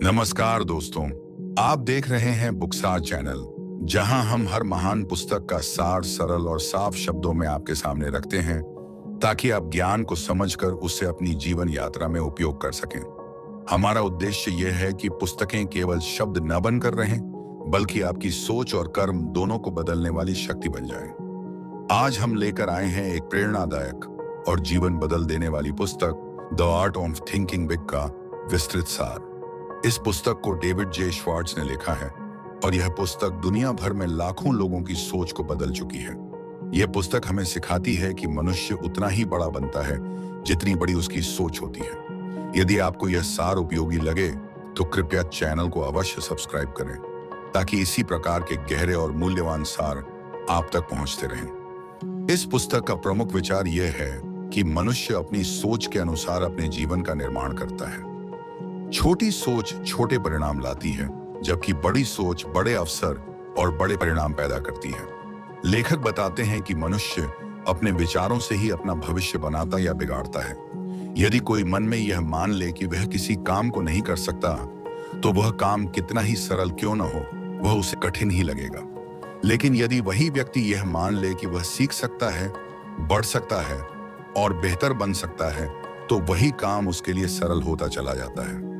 नमस्कार दोस्तों, आप देख रहे हैं बुकसार चैनल, जहां हम हर महान पुस्तक का सार सरल और साफ शब्दों में आपके सामने रखते हैं ताकि आप ज्ञान को समझकर उससे अपनी जीवन यात्रा में उपयोग कर सकें। हमारा उद्देश्य यह है कि पुस्तकें केवल शब्द न बनकर रहें, बल्कि आपकी सोच और कर्म दोनों को बदलने वाली शक्ति बन जाएं। आज हम लेकर आए हैं एक प्रेरणादायक और जीवन बदल देने वाली पुस्तक the art of thinking big का विस्तृत सार। इस पुस्तक को डेविड जे श्वार्ट्ज ने लिखा है और यह पुस्तक दुनिया भर में लाखों लोगों की सोच को बदल चुकी है। यह पुस्तक हमें सिखाती है कि मनुष्य उतना ही बड़ा बनता है जितनी बड़ी उसकी सोच होती है। यदि आपको यह सार उपयोगी लगे तो कृपया चैनल को अवश्य सब्सक्राइब करें ताकि इसी प्रकार के गहरे और मूल्यवान सार आप तक पहुंचते रहें। इस पुस्तक का प्रमुख विचार यह है कि मनुष्य अपनी सोच के अनुसार अपने जीवन का निर्माण करता है। छोटी सोच छोटे परिणाम लाती है, जबकि बड़ी सोच बड़े अवसर और बड़े परिणाम पैदा करती है। लेखक बताते हैं कि मनुष्य अपने विचारों से ही अपना भविष्य बनाता या बिगाड़ता है। यदि कोई मन में यह मान ले कि वह किसी काम को नहीं कर सकता, तो वह काम कितना ही सरल क्यों न हो, वह उसे कठिन ही लगेगा। लेकिन यदि वही व्यक्ति यह मान ले कि वह सीख सकता है, बढ़ सकता है और बेहतर बन सकता है, तो वही काम उसके लिए सरल होता चला जाता है।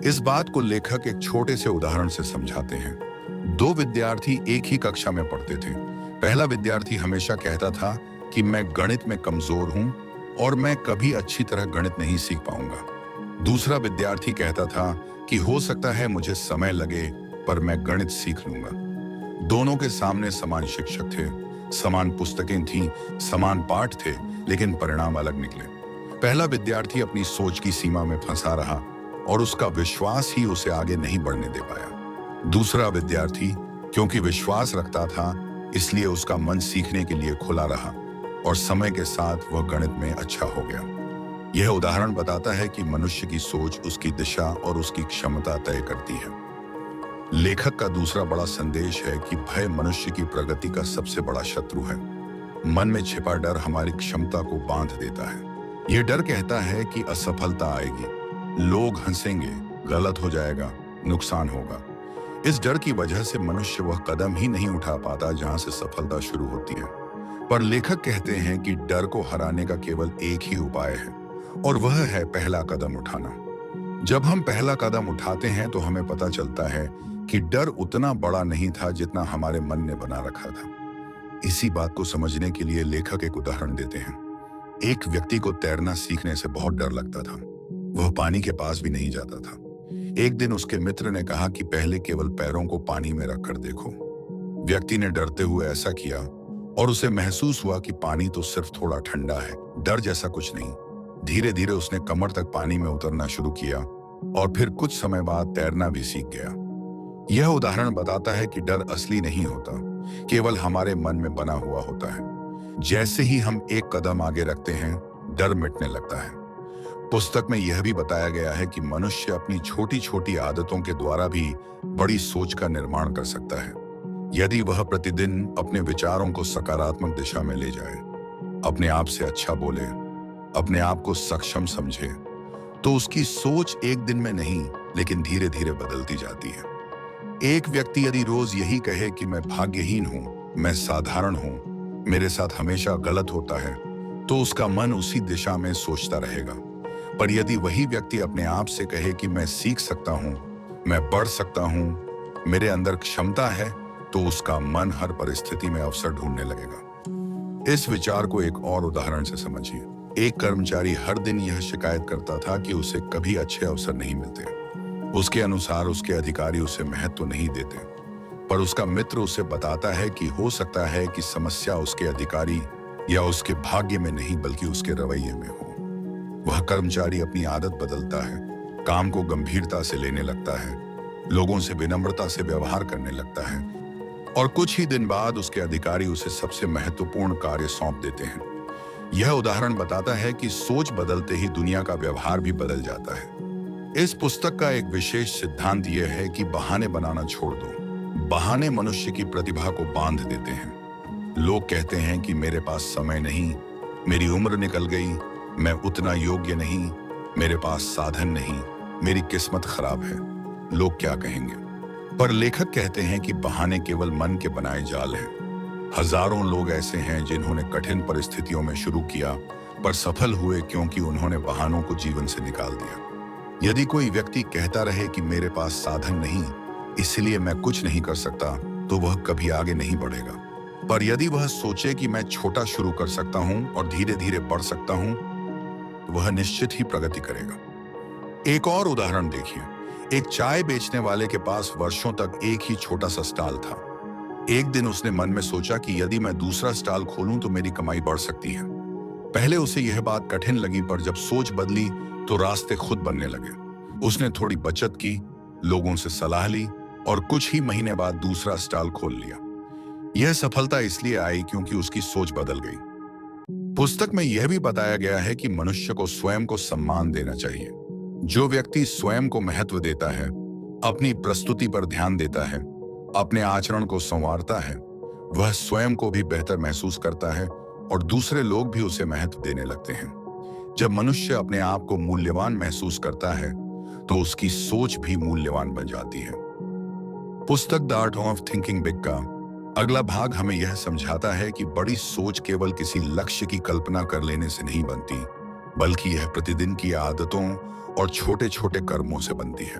इस बात को लेखक एक छोटे से उदाहरण से समझाते हैं। दो विद्यार्थी एक ही कक्षा में पढ़ते थे। पहला विद्यार्थी हमेशा कहता था कि मैं गणित में कमजोर हूं और मैं कभी अच्छी तरह गणित नहीं सीख पाऊंगा। दूसरा विद्यार्थी कहता था कि हो सकता है मुझे समय लगे, पर मैं गणित सीख लूंगा। दोनों के सामने समान शिक्षक थे, समान पुस्तकें थीं, समान पाठ थे, लेकिन परिणाम अलग निकले। पहला विद्यार्थी अपनी सोच की सीमा में फंसा रहा और उसका विश्वास ही उसे आगे नहीं बढ़ने दे पाया। दूसरा विद्यार्थी क्योंकि विश्वास रखता था, इसलिए उसका मन सीखने के लिए खुला रहा और समय के साथ वह गणित में अच्छा हो गया। यह उदाहरण बताता है कि मनुष्य की सोच उसकी दिशा और उसकी क्षमता तय करती है। लेखक का दूसरा बड़ा संदेश है कि भय मनुष्य की प्रगति का सबसे बड़ा शत्रु है। मन में छिपा डर हमारी क्षमता को बांध देता है। यह डर कहता है कि असफलता आएगी, लोग हंसेंगे, गलत हो जाएगा, नुकसान होगा। इस डर की वजह से मनुष्य वह कदम ही नहीं उठा पाता जहां से सफलता शुरू होती है। पर लेखक कहते हैं कि डर को हराने का केवल एक ही उपाय है, और वह है पहला कदम उठाना। जब हम पहला कदम उठाते हैं तो हमें पता चलता है कि डर उतना बड़ा नहीं था जितना हमारे मन ने बना रखा था। इसी बात को समझने के लिए लेखक एक उदाहरण देते हैं। एक व्यक्ति को तैरना सीखने से बहुत डर लगता था। वह पानी के पास भी नहीं जाता था। एक दिन उसके मित्र ने कहा कि पहले केवल पैरों को पानी में रखकर देखो। व्यक्ति ने डरते हुए ऐसा किया और उसे महसूस हुआ कि पानी तो सिर्फ थोड़ा ठंडा है, डर जैसा कुछ नहीं। धीरे धीरे उसने कमर तक पानी में उतरना शुरू किया और फिर कुछ समय बाद तैरना भी सीख गया। यह उदाहरण बताता है कि डर असली नहीं होता, केवल हमारे मन में बना हुआ होता है। जैसे ही हम एक कदम आगे रखते हैं, डर मिटने लगता है। पुस्तक में यह भी बताया गया है कि मनुष्य अपनी छोटी छोटी आदतों के द्वारा भी बड़ी सोच का निर्माण कर सकता है। यदि वह प्रतिदिन अपने विचारों को सकारात्मक दिशा में ले जाए, अपने आप से अच्छा बोले, अपने आप को सक्षम समझे, तो उसकी सोच एक दिन में नहीं लेकिन धीरे धीरे बदलती जाती है। एक व्यक्ति यदि रोज यही कहे कि मैं भाग्यहीन हूं, मैं साधारण हूं, मेरे साथ हमेशा गलत होता है, तो उसका मन उसी दिशा में सोचता रहेगा। पर यदि वही व्यक्ति अपने आप से कहे कि मैं सीख सकता हूं, मैं बढ़ सकता हूं, मेरे अंदर क्षमता है, तो उसका मन हर परिस्थिति में अवसर ढूंढने लगेगा। इस विचार को एक और उदाहरण से समझिए। एक कर्मचारी हर दिन यह शिकायत करता था कि उसे कभी अच्छे अवसर नहीं मिलते। उसके अनुसार उसके अधिकारी उसे महत्व नहीं देते, पर उसका मित्र उसे बताता है कि हो सकता है कि समस्या उसके अधिकारी या उसके भाग्य में नहीं बल्कि उसके रवैये में हो। वह कर्मचारी अपनी आदत बदलता है, काम को गंभीरता से लेने लगता है, लोगों से विनम्रता से व्यवहार करने लगता है, और कुछ ही दिन बाद उसके अधिकारी उसे सबसे महत्वपूर्ण कार्य सौंप देते हैं। यह उदाहरण बताता है कि सोच बदलते ही दुनिया का व्यवहार भी बदल जाता है। इस पुस्तक का एक विशेष सिद्धांत यह है कि बहाने बनाना छोड़ दो। बहाने मनुष्य की प्रतिभा को बांध देते हैं। लोग कहते हैं कि मेरे पास समय नहीं, मेरी उम्र निकल गई, मैं उतना योग्य नहीं, मेरे पास साधन नहीं, मेरी किस्मत खराब है। लोग क्या कहेंगे। पर लेखक कहते हैं कि बहाने केवल मन के बनाए जाल हैं। हजारों लोग ऐसे हैं जिन्होंने कठिन परिस्थितियों में शुरू किया पर सफल हुए क्योंकि उन्होंने बहानों को जीवन से निकाल दिया। यदि कोई व्यक्ति कहता रहे कि मेरे पास साधन नहीं, इसलिए मैं कुछ नहीं कर सकता, तो वह कभी आगे नहीं बढ़ेगा। पर यदि वह सोचे कि मैं छोटा शुरू कर सकता हूं और धीरे धीरे बढ़ सकता हूं, तो वह निश्चित ही प्रगति करेगा। एक और उदाहरण देखिए। एक चाय बेचने वाले के पास वर्षों तक एक ही छोटा सा स्टॉल था। एक दिन उसने मन में सोचा कि यदि मैं दूसरा स्टॉल खोलूं तो मेरी कमाई बढ़ सकती है। पहले उसे यह बात कठिन लगी, पर जब सोच बदली तो रास्ते खुद बनने लगे। उसने थोड़ी बचत की, लोगों से सलाह ली और कुछ ही महीने बाद दूसरा स्टॉल खोल लिया। यह सफलता इसलिए आई क्योंकि उसकी सोच बदल गई। पुस्तक में यह भी बताया गया है कि मनुष्य को स्वयं को सम्मान देना चाहिए। जो व्यक्ति स्वयं को महत्व देता है, अपनी प्रस्तुति पर ध्यान देता है, अपने आचरण को संवारता है, वह स्वयं को भी बेहतर महसूस करता है और दूसरे लोग भी उसे महत्व देने लगते हैं। जब मनुष्य अपने आप को मूल्यवान महसूस करता है तो उसकी सोच भी मूल्यवान बन जाती है। पुस्तक the art of thinking big का अगला भाग हमें यह समझाता है कि बड़ी सोच केवल किसी लक्ष्य की कल्पना कर लेने से नहीं बनती, बल्कि यह प्रतिदिन की आदतों और छोटे छोटे कर्मों से बनती है।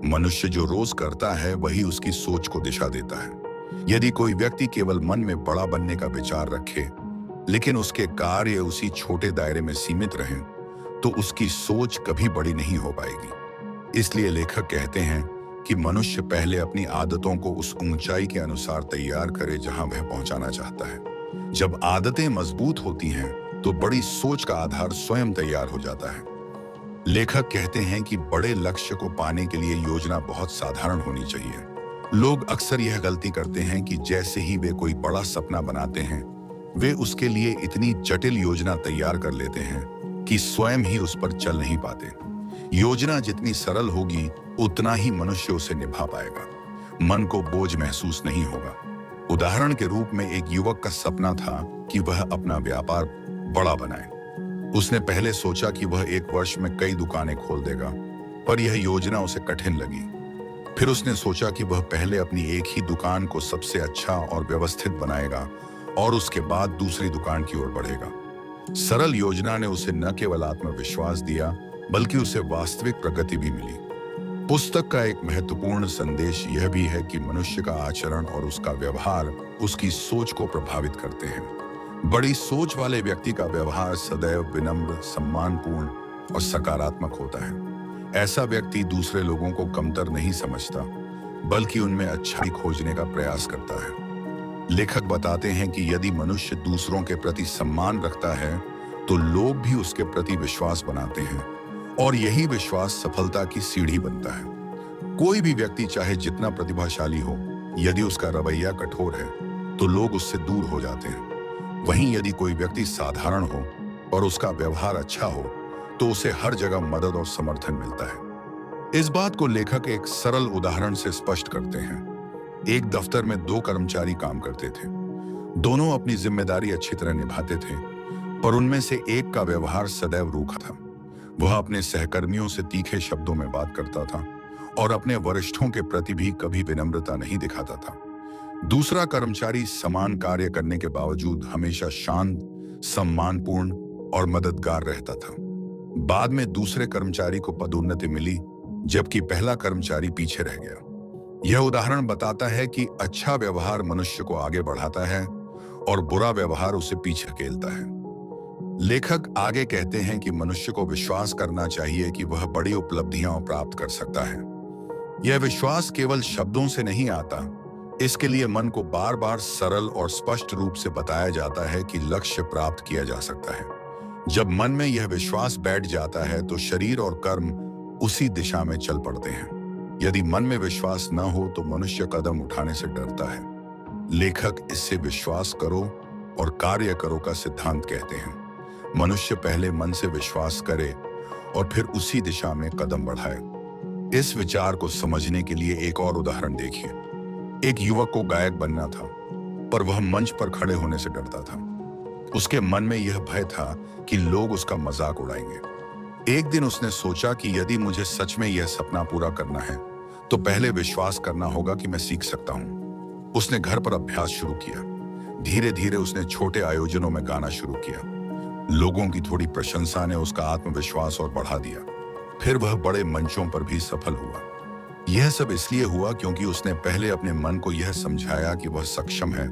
मनुष्य जो रोज करता है वही उसकी सोच को दिशा देता है। यदि कोई व्यक्ति केवल मन में बड़ा बनने का विचार रखे लेकिन उसके कार्य उसी छोटे दायरे में सीमित रहें, तो उसकी सोच कभी बड़ी नहीं हो पाएगी। इसलिए लेखक कहते हैं कि मनुष्य पहले अपनी आदतों को उस ऊंचाई के अनुसार तैयार करे जहां वह पहुंचाना चाहता है। जब आदतें मजबूत होती हैं तो बड़ी सोच का आधार स्वयं तैयार हो जाता है। लेखक कहते हैं कि बड़े लक्ष्य को पाने के लिए योजना बहुत साधारण होनी चाहिए। लोग अक्सर यह गलती करते हैं कि जैसे ही वे कोई बड़ा सपना बनाते हैं, वे उसके लिए इतनी जटिल योजना तैयार कर लेते हैं कि स्वयं ही उस पर चल नहीं पाते। योजना जितनी सरल होगी उतना ही मनुष्य उसे निभा पाएगा। मन को बोझ महसूस नहीं होगा। उदाहरण के रूप में एक युवक का सपना था कि वह अपना व्यापार बड़ा बनाए। उसने पहले सोचा कि वह एक वर्ष में कई दुकानें खोल देगा, पर यह योजना उसे कठिन लगी। फिर उसने सोचा कि वह पहले अपनी एक ही दुकान को सबसे अच्छा और व्यवस्थित बनाएगा और उसके बाद दूसरी दुकान की ओर बढ़ेगा। सरल योजना ने उसे न केवल आत्मविश्वास दिया, बल्कि उसे वास्तविक प्रगति भी मिली। पुस्तक का एक महत्वपूर्ण संदेश यह भी है कि मनुष्य का आचरण और उसका व्यवहार उसकी सोच को प्रभावित करते हैं। बड़ी सोच वाले व्यक्ति का व्यवहार सदैव विनम्र, सम्मानपूर्ण और सकारात्मक होता है। ऐसा व्यक्ति दूसरे लोगों को कमतर नहीं समझता, बल्कि उनमें अच्छाई खोजने का प्रयास करता है। लेखक बताते हैं कि यदि मनुष्य दूसरों के प्रति सम्मान रखता है तो लोग भी उसके प्रति विश्वास बनाते हैं और यही विश्वास सफलता की सीढ़ी बनता है। कोई भी व्यक्ति चाहे जितना प्रतिभाशाली हो, यदि उसका रवैया कठोर है तो लोग उससे दूर हो जाते हैं। वहीं यदि कोई व्यक्ति साधारण हो और उसका व्यवहार अच्छा हो तो उसे हर जगह मदद और समर्थन मिलता है। इस बात को लेखक एक सरल उदाहरण से स्पष्ट करते हैं। एक दफ्तर में दो कर्मचारी काम करते थे। दोनों अपनी जिम्मेदारी अच्छी तरह निभाते थे, पर उनमें से एक का व्यवहार सदैव रूखा था। वह अपने सहकर्मियों से तीखे शब्दों में बात करता था और अपने वरिष्ठों के प्रति भी कभी विनम्रता नहीं दिखाता था। दूसरा कर्मचारी समान कार्य करने के बावजूद हमेशा शांत, सम्मानपूर्ण और मददगार रहता था। बाद में दूसरे कर्मचारी को पदोन्नति मिली, जबकि पहला कर्मचारी पीछे रह गया। यह उदाहरण बताता है कि अच्छा व्यवहार मनुष्य को आगे बढ़ाता है और बुरा व्यवहार उसे पीछे धकेलता है। लेखक आगे कहते हैं कि मनुष्य को विश्वास करना चाहिए कि वह बड़ी उपलब्धियां प्राप्त कर सकता है। यह विश्वास केवल शब्दों से नहीं आता, इसके लिए मन को बार बार सरल और स्पष्ट रूप से बताया जाता है कि लक्ष्य प्राप्त किया जा सकता है। जब मन में यह विश्वास बैठ जाता है तो शरीर और कर्म उसी दिशा में चल पड़ते हैं। यदि मन में विश्वास न हो तो मनुष्य कदम उठाने से डरता है। लेखक इससे विश्वास करो और कार्य करो का सिद्धांत कहते हैं। मनुष्य पहले मन से विश्वास करे और फिर उसी दिशा में कदम बढ़ाए। इस विचार को समझने के लिए एक और उदाहरण देखिए। एक युवक को गायक बनना था, पर वह मंच पर खड़े होने से डरता था। उसके मन में यह भय था कि लोग उसका मजाक उड़ाएंगे। एक दिन उसने सोचा कि यदि मुझे सच में यह सपना पूरा करना है तो पहले विश्वास करना होगा कि मैं सीख सकता हूं। उसने घर पर अभ्यास शुरू किया। धीरे धीरे उसने छोटे आयोजनों में गाना शुरू किया। लोगों की थोड़ी प्रशंसा ने उसका आत्मविश्वास और बढ़ा दिया। फिर वह बड़े मंचों पर भी सफल हुआ। यह सब इसलिए हुआ क्योंकि उसने पहले अपने मन को यह समझाया कि वह सक्षम है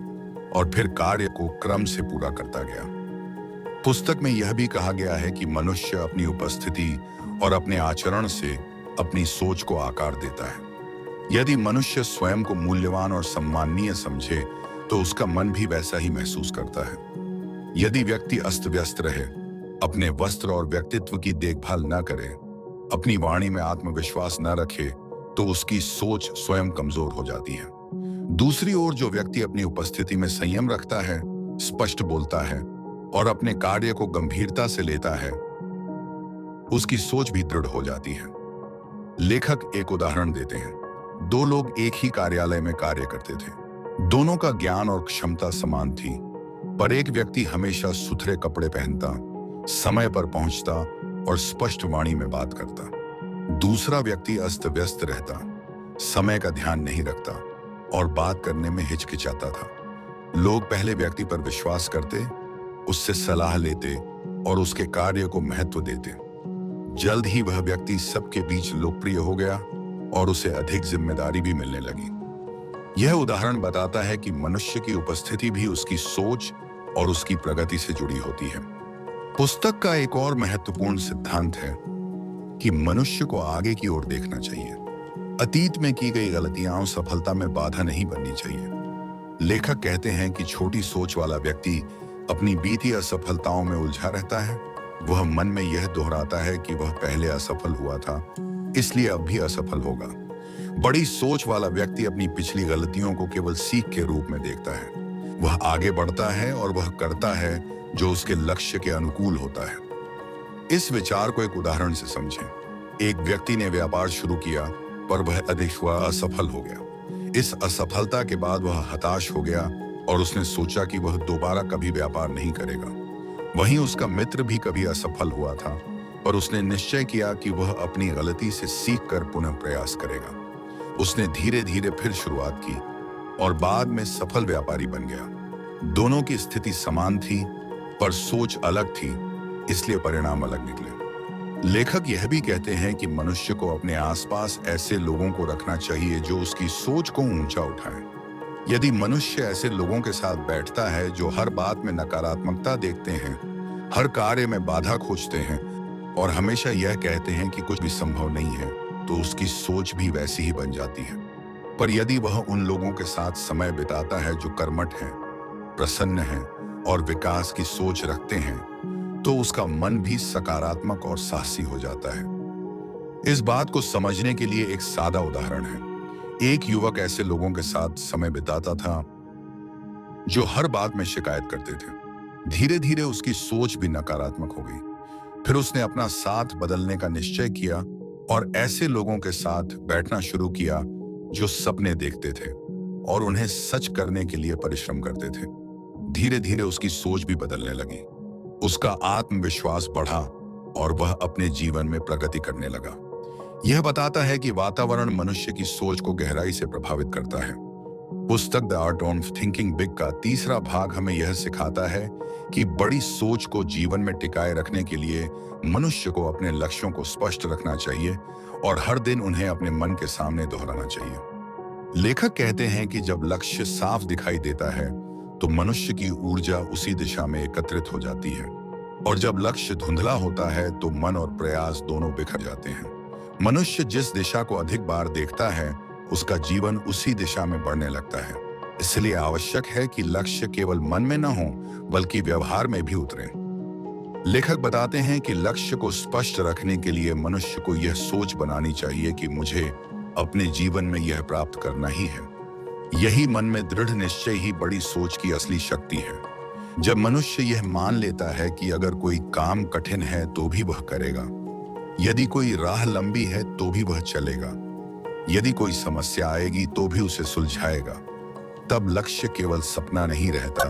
और फिर कार्य को क्रम से पूरा करता गया। पुस्तक में यह भी कहा गया है कि मनुष्य अपनी उपस्थिति और अपने आचरण से अपनी सोच को आकार देता है। यदि मनुष्य स्वयं को मूल्यवान और सम्माननीय समझे तो उसका मन भी वैसा ही महसूस करता है। यदि व्यक्ति अस्त व्यस्त रहे, अपने वस्त्र और व्यक्तित्व की देखभाल न करे, अपनी वाणी में आत्मविश्वास न रखे, तो उसकी सोच स्वयं कमजोर हो जाती है। दूसरी ओर जो व्यक्ति अपनी उपस्थिति में संयम रखता है, स्पष्ट बोलता है और अपने कार्य को गंभीरता से लेता है, उसकी सोच भी दृढ़ हो जाती है। लेखक एक उदाहरण देते हैं। दो लोग एक ही कार्यालय में कार्य करते थे। दोनों का ज्ञान और क्षमता समान थी, पर एक व्यक्ति हमेशा सुथरे कपड़े पहनता, समय पर पहुंचता और स्पष्ट वाणी में बात करता। दूसरा व्यक्ति अस्त व्यस्त रहता, समय का ध्यान नहीं रखता और बात करने में हिचकिचाता था। लोग पहले व्यक्ति पर विश्वास करते, उससे सलाह लेते और उसके कार्य को महत्व देते। जल्द ही वह व्यक्ति सबके बीच लोकप्रिय हो गया और उसे अधिक जिम्मेदारी भी मिलने लगी। यह उदाहरण बताता है कि मनुष्य की उपस्थिति भी उसकी सोच और उसकी प्रगति से जुड़ी होती है। पुस्तक का एक और महत्वपूर्ण सिद्धांत है कि मनुष्य को आगे की ओर देखना चाहिए। अतीत में की गई गलतियां सफलता में बाधा नहीं बननी चाहिए। लेखक कहते हैं कि छोटी सोच वाला व्यक्ति अपनी बीती असफलताओं में उलझा रहता है। वह मन में यह दोहराता है कि वह पहले असफल हुआ था, इसलिए अब भी असफल होगा। बड़ी सोच वाला व्यक्ति अपनी पिछली गलतियों को केवल सीख के रूप में देखता है। वह आगे बढ़ता है और वह करता है जो उसके लक्ष्य के अनुकूल होता है। इस विचार को एक उदाहरण से समझें। एक व्यक्ति ने व्यापार शुरू किया, पर वह अधिक हुआ असफल हो गया। इस असफलता के बाद वह हताश हो गया और उसने सोचा कि वह दोबारा कभी व्यापार नहीं करेगा। वहीं उसका मित्र भी कभी असफल हुआ था, पर उसने निश्चय किया कि वह अपनी गलती से सीखकर पुनः प्रयास करेगा। उसने धीरे धीरे फिर शुरुआत की और बाद में सफल व्यापारी बन गया। दोनों की स्थिति समान थी, पर सोच अलग थी, इसलिए परिणाम अलग निकले। लेखक यह भी कहते हैं कि मनुष्य को अपने आसपास ऐसे लोगों को रखना चाहिए जो उसकी सोच को ऊंचा उठाएं। यदि मनुष्य ऐसे लोगों के साथ बैठता है जो हर बात में नकारात्मकता देखते हैं, हर कार्य में बाधा खोजते हैं और हमेशा यह कहते हैं कि कुछ भी संभव नहीं है, तो उसकी सोच भी वैसी ही बन जाती है। पर यदि वह उन लोगों के साथ समय बिताता है जो कर्मठ हैं, प्रसन्न हैं और विकास की सोच रखते हैं, तो उसका मन भी सकारात्मक और साहसी हो जाता है। इस बात को समझने के लिए एक सादा उदाहरण है। एक युवक ऐसे लोगों के साथ समय बिताता था जो हर बात में शिकायत करते थे। धीरे धीरे उसकी सोच भी नकारात्मक हो गई। फिर उसने अपना साथ बदलने का निश्चय किया और ऐसे लोगों के साथ बैठना शुरू किया जो सपने देखते थे और उन्हें सच करने के लिए परिश्रम करते थे। धीरे धीरे उसकी सोच भी बदलने लगी। उसका आत्मविश्वास बढ़ा और वह अपने जीवन में प्रगति करने लगा। यह बताता है कि वातावरण मनुष्य की सोच को गहराई से प्रभावित करता है। पुस्तक the art of thinking big का तीसरा भाग हमें यह सिखाता है कि बड़ी सोच को जीवन में टिकाए रखने के लिए मनुष्य को अपने लक्ष्यों को स्पष्ट रखना चाहिए और हर दिन उन्हें अपने मन के सामने दोहराना चाहिए। लेखक कहते हैं कि जब लक्ष्य साफ दिखाई देता है तो मनुष्य की ऊर्जा उसी दिशा में एकत्रित हो जाती है, और जब लक्ष्य धुंधला होता है तो मन और प्रयास दोनों बिखर जाते हैं। मनुष्य जिस दिशा को अधिक बार देखता है, उसका जीवन उसी दिशा में बढ़ने लगता है। इसलिए आवश्यक है कि लक्ष्य केवल मन में न हो, बल्कि व्यवहार में भी उतरे। लेखक बताते हैं कि लक्ष्य को स्पष्ट रखने के लिए मनुष्य को यह सोच बनानी चाहिए कि मुझे अपने जीवन में यह प्राप्त करना ही है। यही मन में दृढ़ निश्चय ही बड़ी सोच की असली शक्ति है। जब मनुष्य यह मान लेता है कि अगर कोई काम कठिन है तो भी वह करेगा, यदि कोई राह लंबी है तो भी वह चलेगा, यदि कोई समस्या आएगी तो भी उसे सुलझाएगा, तब लक्ष्य केवल सपना नहीं रहता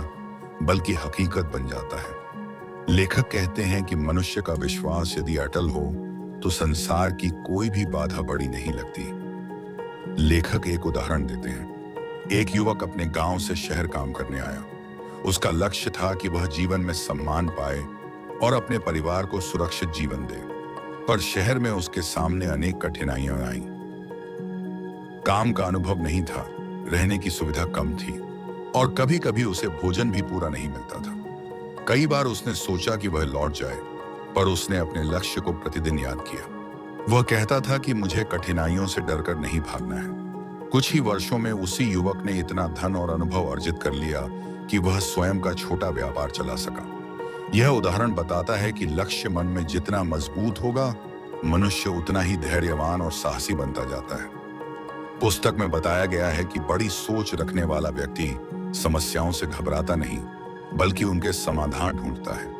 बल्कि हकीकत बन जाता है। लेखक कहते हैं कि मनुष्य का विश्वास यदि अटल हो तो संसार की कोई भी बाधा बड़ी नहीं लगती। लेखक एक उदाहरण देते हैं। एक युवक अपने गांव से शहर काम करने आया। उसका लक्ष्य था कि वह जीवन में सम्मान पाए और अपने परिवार को सुरक्षित जीवन दे। पर शहर में उसके सामने अनेक कठिनाइयां आईं। काम का अनुभव नहीं था, रहने की सुविधा कम थी और कभी-कभी उसे भोजन भी पूरा नहीं मिलता था। कई बार उसने सोचा कि वह लौट जाए, पर उसने अपने लक्ष्य को प्रतिदिन याद किया। वह कहता था कि मुझे कठिनाइयों से डरकर नहीं भागना है। कुछ ही वर्षों में उसी युवक ने इतना धन और अनुभव अर्जित कर लिया कि वह स्वयं का छोटा व्यापार चला सका। यह उदाहरण बताता है कि लक्ष्य मन में जितना मजबूत होगा, मनुष्य उतना ही धैर्यवान और साहसी बनता जाता है। पुस्तक में बताया गया है कि बड़ी सोच रखने वाला व्यक्ति समस्याओं से घबराता नहीं, बल्कि उनके समाधान ढूंढता है।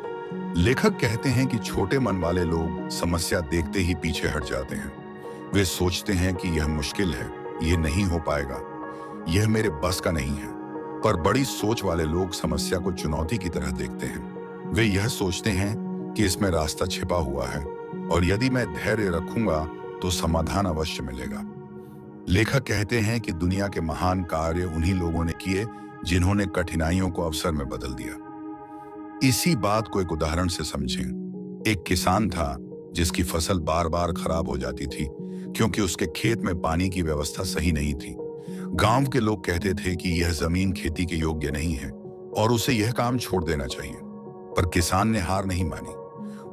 लेखक कहते हैं कि छोटे मन वाले लोग समस्या देखते ही पीछे हट जाते हैं। वे सोचते हैं कि यह मुश्किल है, यह नहीं हो पाएगा, यह मेरे बस का नहीं है। पर बड़ी सोच वाले लोग समस्या को चुनौती की तरह देखते हैं। वे यह सोचते हैं कि इसमें रास्ता छिपा हुआ है और यदि मैं धैर्य रखूंगा तो समाधान अवश्य मिलेगा। लेखक कहते हैं कि दुनिया के महान कार्य उन्हीं लोगों ने किए जिन्होंने कठिनाइयों को अवसर में बदल दिया। इसी बात को एक उदाहरण से समझें। एक किसान था जिसकी फसल बार बार खराब हो जाती थी क्योंकि उसके खेत में पानी की व्यवस्था सही नहीं थी। गांव के लोग कहते थे कि यह जमीन खेती के योग्य नहीं है और उसे यह काम छोड़ देना चाहिए। पर किसान ने हार नहीं मानी।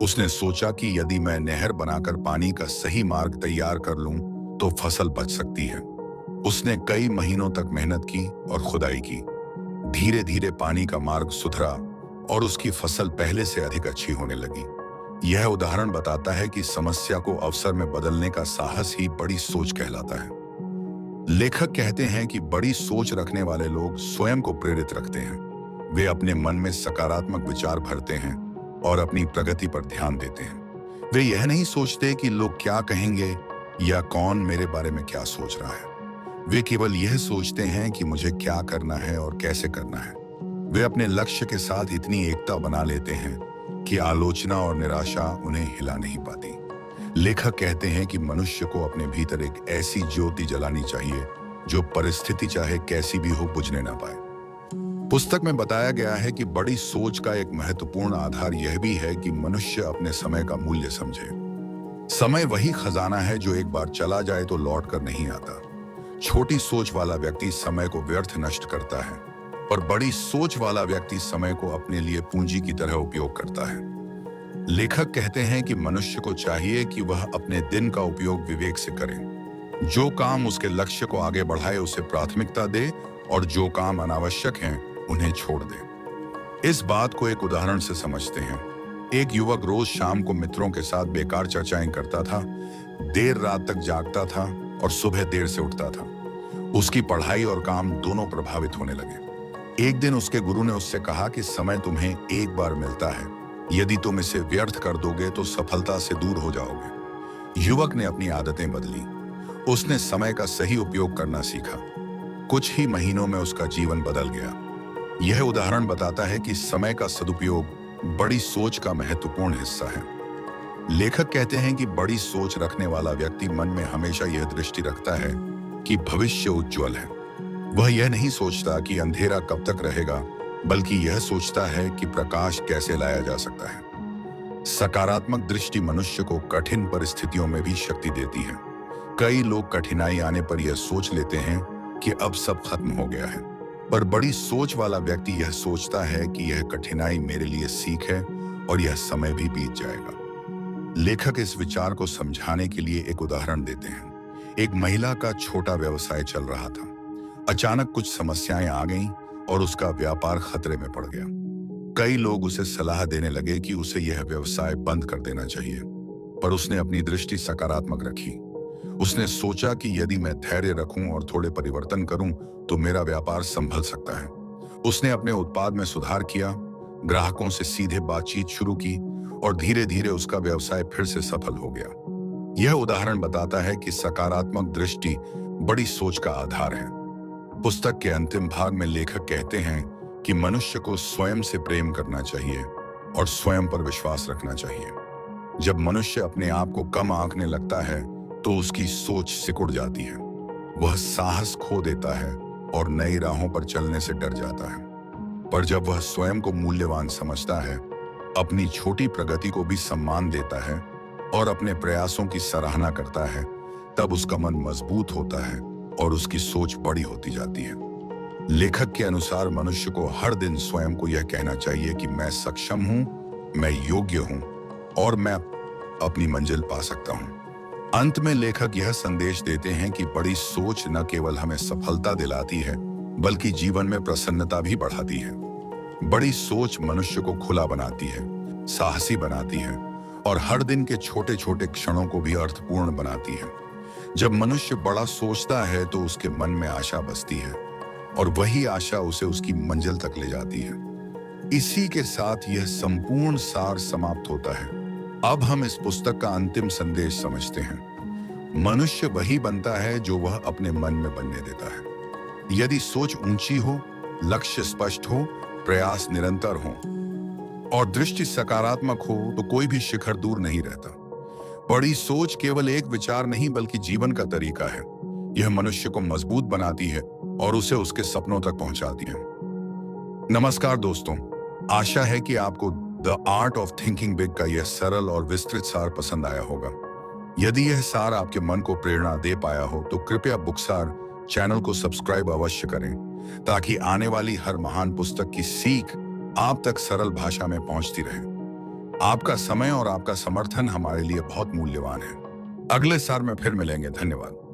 उसने सोचा कि यदि मैं नहर बनाकर पानी का सही मार्ग तैयार कर लूं तो फसल बच सकती है। उसने कई महीनों तक मेहनत की और खुदाई की। धीरे धीरे पानी का मार्ग सुधरा और उसकी फसल पहले से अधिक अच्छी होने लगी। यह उदाहरण बताता है कि समस्या को अवसर में बदलने का साहस ही बड़ी सोच कहलाता है। लेखक कहते हैं कि बड़ी सोच रखने वाले लोग स्वयं को प्रेरित रखते हैं। वे अपने मन में सकारात्मक विचार भरते हैं और अपनी प्रगति पर ध्यान देते हैं। वे यह नहीं सोचते कि लोग क्या कहेंगे या कौन मेरे बारे में क्या सोच रहा है। वे केवल यह सोचते हैं कि मुझे क्या करना है और कैसे करना है। वे अपने लक्ष्य के साथ इतनी एकता बना लेते हैं कि आलोचना और निराशा उन्हें हिला नहीं पाती। लेखक कहते हैं कि मनुष्य को अपने भीतर एक ऐसी ज्योति जलानी चाहिए जो परिस्थिति चाहे कैसी भी हो बुझने ना पाए। पुस्तक में बताया गया है कि बड़ी सोच का एक महत्वपूर्ण आधार यह भी है कि मनुष्य अपने समय का मूल्य समझे। समय वही खजाना है जो एक बार चला जाए तो लौट कर नहीं आता। छोटी सोच वाला व्यक्ति समय को व्यर्थ नष्ट करता है, पर बड़ी सोच वाला व्यक्ति समय को अपने लिए पूंजी की तरह उपयोग करता है। लेखक कहते हैं कि मनुष्य को चाहिए कि वह अपने दिन का उपयोग विवेक से करे। जो काम उसके लक्ष्य को आगे बढ़ाए उसे प्राथमिकता दे और जो काम अनावश्यक हैं उन्हें छोड़ दे। इस बात को एक उदाहरण से समझते हैं। एक युवक रोज शाम को मित्रों के साथ बेकार चर्चाएं करता था, देर रात तक जागता था और सुबह देर से उठता था। उसकी पढ़ाई और काम दोनों प्रभावित होने लगे। एक दिन उसके गुरु ने उससे कहा कि समय तुम्हें एक बार मिलता है, यदि तुम इसे व्यर्थ कर दोगे तो सफलता से दूर हो जाओगे। युवक ने अपनी आदतें बदली। उसने समय का सही उपयोग करना सीखा। कुछ ही महीनों में उसका जीवन बदल गया। यह उदाहरण बताता है कि समय का सदुपयोग बड़ी सोच का महत्वपूर्ण हिस्सा है। लेखक कहते हैं कि बड़ी सोच रखने वाला व्यक्ति मन में हमेशा यह दृष्टि रखता है कि भविष्य उज्जवल है। वह यह नहीं सोचता कि अंधेरा कब तक रहेगा, बल्कि यह सोचता है कि प्रकाश कैसे लाया जा सकता है। सकारात्मक दृष्टि मनुष्य को कठिन परिस्थितियों में भी शक्ति देती है। कई लोग कठिनाई आने पर यह सोच लेते हैं कि अब सब खत्म हो गया है, पर बड़ी सोच वाला व्यक्ति यह सोचता है कि यह कठिनाई मेरे लिए सीख है और यह समय भी बीत जाएगा। लेखक इस विचार को समझाने के लिए एक उदाहरण देते हैं। एक महिला का छोटा व्यवसाय चल रहा था। अचानक कुछ समस्याएं आ गईं और उसका व्यापार खतरे में पड़ गया। कई लोग उसे सलाह देने लगे कि उसे यह व्यवसाय बंद कर देना चाहिए, पर उसने अपनी दृष्टि सकारात्मक रखी। उसने सोचा कि यदि मैं धैर्य रखूं और थोड़े परिवर्तन करूं तो मेरा व्यापार संभल सकता है। उसने अपने उत्पाद में सुधार किया, ग्राहकों से सीधे बातचीत शुरू की और धीरे धीरे उसका व्यवसाय फिर से सफल हो गया। यह उदाहरण बताता है कि सकारात्मक दृष्टि बड़ी सोच का आधार है। पुस्तक के अंतिम भाग में लेखक कहते हैं कि मनुष्य को स्वयं से प्रेम करना चाहिए और स्वयं पर विश्वास रखना चाहिए। जब मनुष्य अपने आप को कम आंकने लगता है तो उसकी सोच सिकुड़ जाती है। वह साहस खो देता है और नई राहों पर चलने से डर जाता है। पर जब वह स्वयं को मूल्यवान समझता है, अपनी छोटी प्रगति को भी सम्मान देता है और अपने प्रयासों की सराहना करता है, तब उसका मन मजबूत होता है और उसकी सोच बड़ी होती जाती है। लेखक के अनुसार मनुष्य को हर दिन स्वयं को यह कहना चाहिए कि मैं सक्षम हूं, मैं योग्य हूं और मैं अपनी मंजिल पा सकता हूं। अंत में लेखक यह संदेश देते हैं कि बड़ी सोच न केवल हमें सफलता दिलाती है, बल्कि जीवन में प्रसन्नता भी बढ़ाती है। बड़ी सोच मनुष्य को खुला बनाती है, साहसी बनाती है और हर दिन के छोटे छोटे क्षणों को भी अर्थपूर्ण बनाती है। जब मनुष्य बड़ा सोचता है तो उसके मन में आशा बसती है और वही आशा उसे उसकी मंजिल तक ले जाती है। इसी के साथ यह संपूर्ण सार समाप्त होता है। अब हम इस पुस्तक का अंतिम संदेश समझते हैं। मनुष्य वही बनता है जो वह अपने मन में बनने देता है। यदि सोच ऊंची हो, लक्ष्य स्पष्ट हो, प्रयास निरंतर हो और दृष्टि सकारात्मक हो तो कोई भी शिखर दूर नहीं रहता। बड़ी सोच केवल एक विचार नहीं बल्कि जीवन का तरीका है। यह मनुष्य को मजबूत बनाती है और उसे उसके सपनों तक पहुंचाती है। नमस्कार दोस्तों, आशा है कि आपको the art of thinking big का यह सरल और विस्तृत सार पसंद आया होगा। यदि यह सार आपके मन को प्रेरणा दे पाया हो तो कृपया बुकसार चैनल को सब्सक्राइब अवश्य करें, ताकि आने वाली हर महान पुस्तक की सीख आप तक सरल भाषा में पहुंचती रहे। आपका समय और आपका समर्थन हमारे लिए बहुत मूल्यवान है। अगले सार में फिर मिलेंगे। धन्यवाद।